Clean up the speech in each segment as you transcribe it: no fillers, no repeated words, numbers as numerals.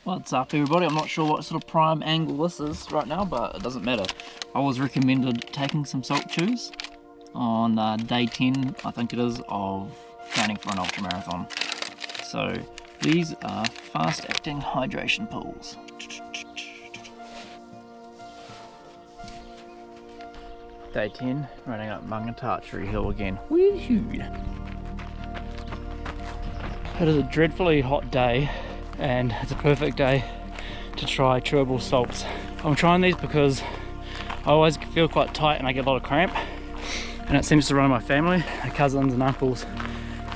What's up everybody? I'm not sure what sort of prime angle this is right now, but it doesn't matter. I was recommended taking some salt chews on day 10, I think it is, of training for an ultra marathon. So these are fast acting hydration pools. Day 10, running up Hunua Hill again. Woohoo! It is a dreadfully hot day and it's a perfect day to try chewable salts. I'm trying these because I always feel quite tight and I get a lot of cramp, and it seems to run in my family, my cousins and uncles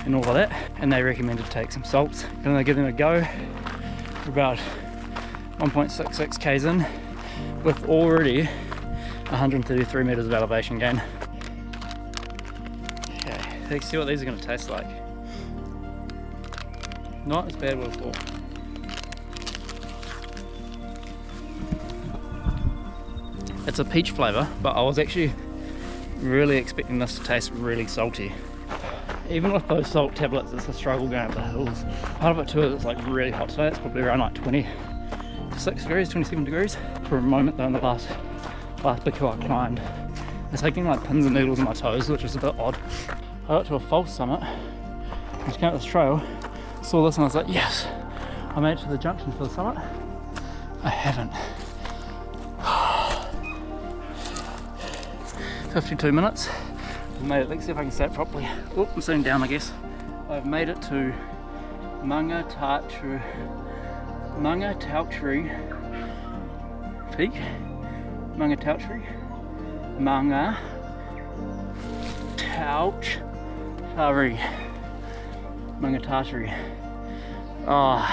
and all of that, and they recommended to take some salts. I'm gonna give them a go for about 1.66 k's in with already 133 meters of elevation gain. Okay, let's see what these are going to taste like. Not as bad as before. It's a peach flavour, but I was actually really expecting this to taste really salty. Even with those salt tablets, it's a struggle going up the hills. Part of it too is it's like really hot today. It's probably around like 26 degrees, 27 degrees. For a moment though, in the last big hill I climbed, I was taking like pins and needles in my toes, which was a bit odd. I got to a false summit, just came up this trail, saw this and I was like, yes, I made it to the junction for the summit. I haven't. 52 minutes. I've made it. Let's see if I can say it properly. Oh, I'm sitting down I guess. I've made it to Hunua Peak. Hunua Tatari. Oh,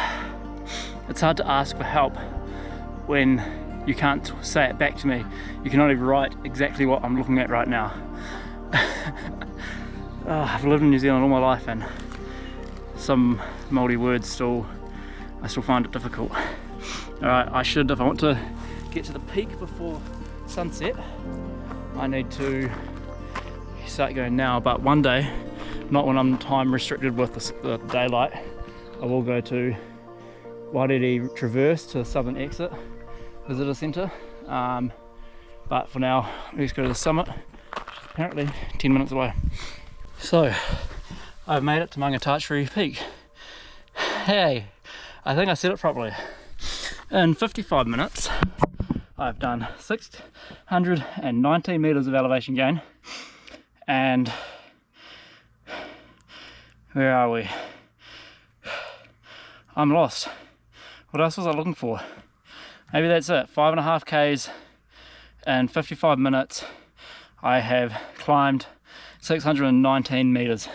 it's hard to ask for help when you can't say it back to me. You can only write exactly what I'm looking at right now. I've lived in New Zealand all my life and some Māori words I still find it difficult. Alright, if I want to get to the peak before sunset, I need to start going now, but one day, not when I'm time restricted with the daylight, I will go to Wairere Traverse to the southern exit visitor centre, but for now let's go to the summit, which is apparently 10 minutes away. So I've made it to Hunua Peak. Hey, I think I said it properly. In 55 minutes I've done 619 meters of elevation gain, and where are we? I'm lost. What else was I looking for? Maybe that's it. 5.5 k's in 55 minutes. I have climbed 619 meters.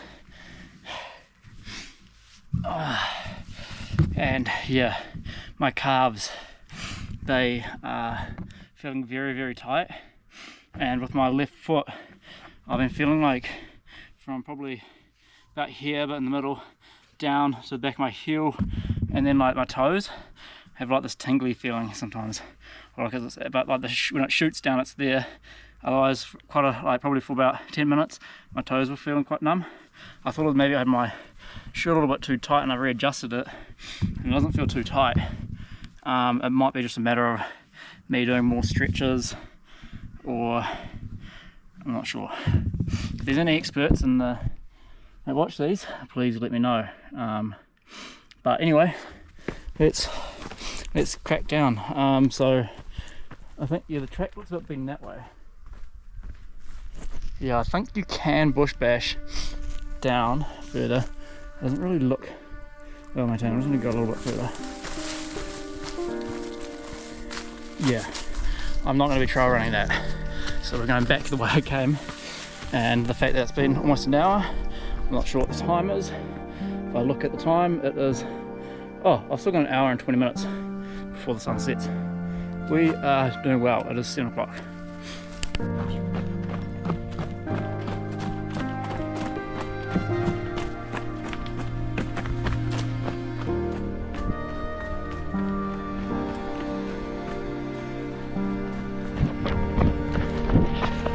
And yeah, my calves, they are feeling very, very tight. And with my left foot, I've been feeling like from probably about here, but in the middle, down to the back of my heel, and then like my toes have like this tingly feeling sometimes. But like when it shoots down, it's there. Otherwise, probably for about 10 minutes, my toes were feeling quite numb. I thought maybe I had my shoe a little bit too tight and I readjusted it, and it doesn't feel too tight. It might be just a matter of me doing more stretches, or I'm not sure. If there's any experts in the that watch these, please let me know. But anyway, let's crack down. So I think the track looks a bit been that way. Yeah, I think you can bush bash down further. It doesn't really look well maintained. I'm just going to go a little bit further. Yeah, I'm not going to be trail running that. So we're going back the way I came, and the fact that it's been almost an hour, I'm not sure what the time is. If I look at the time, it is, I've still got an hour and 20 minutes before the sun sets. We are doing well. It is 7 o'clock.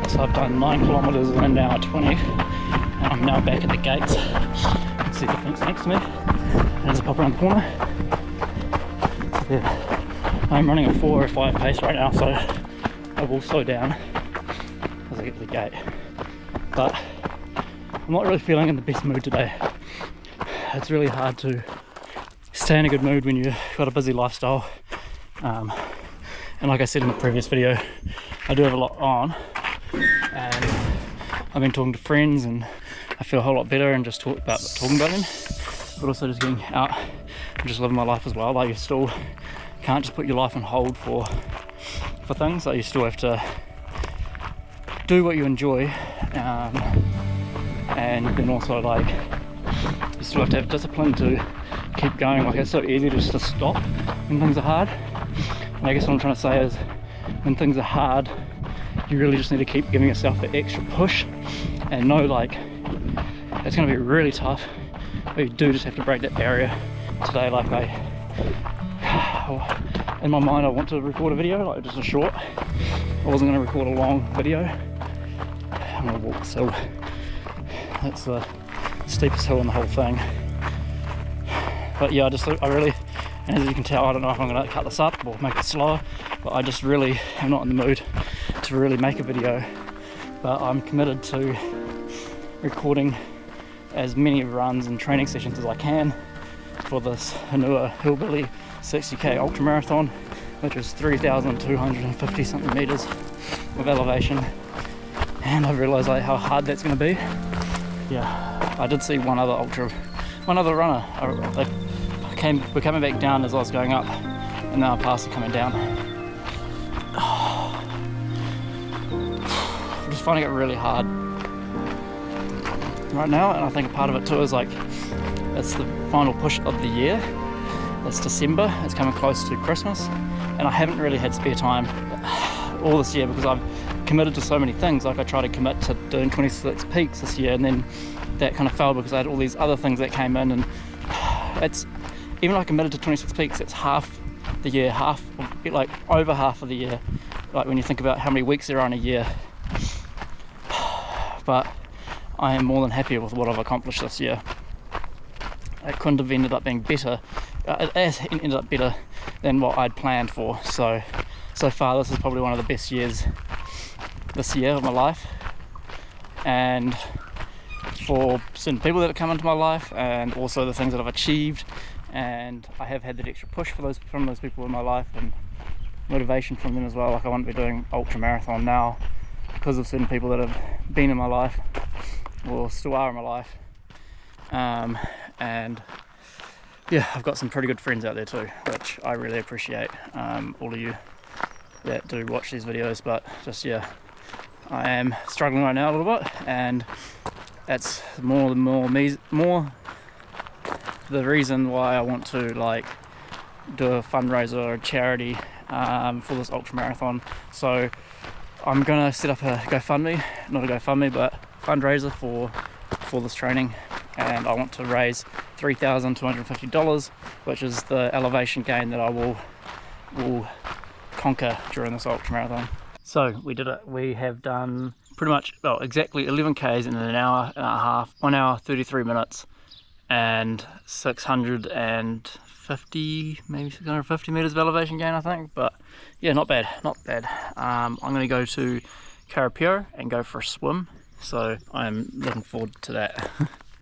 So I've done 9 kilometers in an hour 20, and I'm now back at the gates. You can see the fence next to me. There's a pop around the corner. Yeah, I'm running a 4 or 5 pace right now, so I will slow down as I get to the gate. But I'm not really feeling in the best mood today. It's really hard to stay in a good mood when you've got a busy lifestyle. And like I said in the previous video, I do have a lot on, and I've been talking to friends and I feel a whole lot better and just talking about them, but also just getting out and just living my life as well. Like, you still can't just put your life on hold for things. Like, you still have to do what you enjoy, and then also, like, you still have to have discipline to keep going. Like, it's so easy just to stop when things are hard. And I guess what I'm trying to say is, when things are hard, you really just need to keep giving yourself the extra push, and know, like, it's going to be really tough, but you do just have to break that barrier. Today, like, in my mind I want to record a video, like just a short. I wasn't going to record a long video. I'm going to walk this hill. That's the steepest hill in the whole thing. But yeah, I really, and as you can tell, I don't know if I'm going to cut this up or make it slower, but I just really am not in the mood to really make a video. But I'm committed to recording as many runs and training sessions as I can for this Hunua Hill Billy 60k ultra marathon, which is 3,250 something meters of elevation. And I realised, like, how hard that's going to be. Yeah, I did see one other runner. We're coming back down as I was going up, and now I passed it coming down. I'm just finding it really hard right now, and I think a part of it too is, like, it's the final push of the year. It's December, it's coming close to Christmas, and I haven't really had spare time all this year because I've committed to so many things. Like, I tried to commit to doing 26 peaks this year, and then that kind of failed because I had all these other things that came in, and it's, even though I committed to 26 peaks, it's half the year, like over half of the year, like when you think about how many weeks there are in a year. But I am more than happy with what I've accomplished this year. It couldn't have ended up being better. It has ended up better than what I'd planned for. So far, this is probably one of the best years this year of my life. And for certain people that have come into my life, and also the things that I've achieved, and I have had that extra push from those people in my life, and motivation from them as well. Like, I want to be doing ultra marathon now because of certain people that have been in my life, or still are in my life. And yeah, I've got some pretty good friends out there too, which I really appreciate, all of you that do watch these videos. But just, yeah, I am struggling right now a little bit, and that's more the reason why I want to, like, do a fundraiser or a charity for this ultra marathon. So I'm gonna set up a GoFundMe, not a GoFundMe, but fundraiser for this training, and I want to raise $3,250, which is the elevation gain that I will conquer during this ultra marathon. So we did it. We have done pretty much, well, exactly 11 k's in an hour and a half, 1 hour 33 minutes, and 650, maybe 650 meters of elevation gain, I think. But yeah, not bad. I'm going to go to Karapiro and go for a swim, so I'm looking forward to that.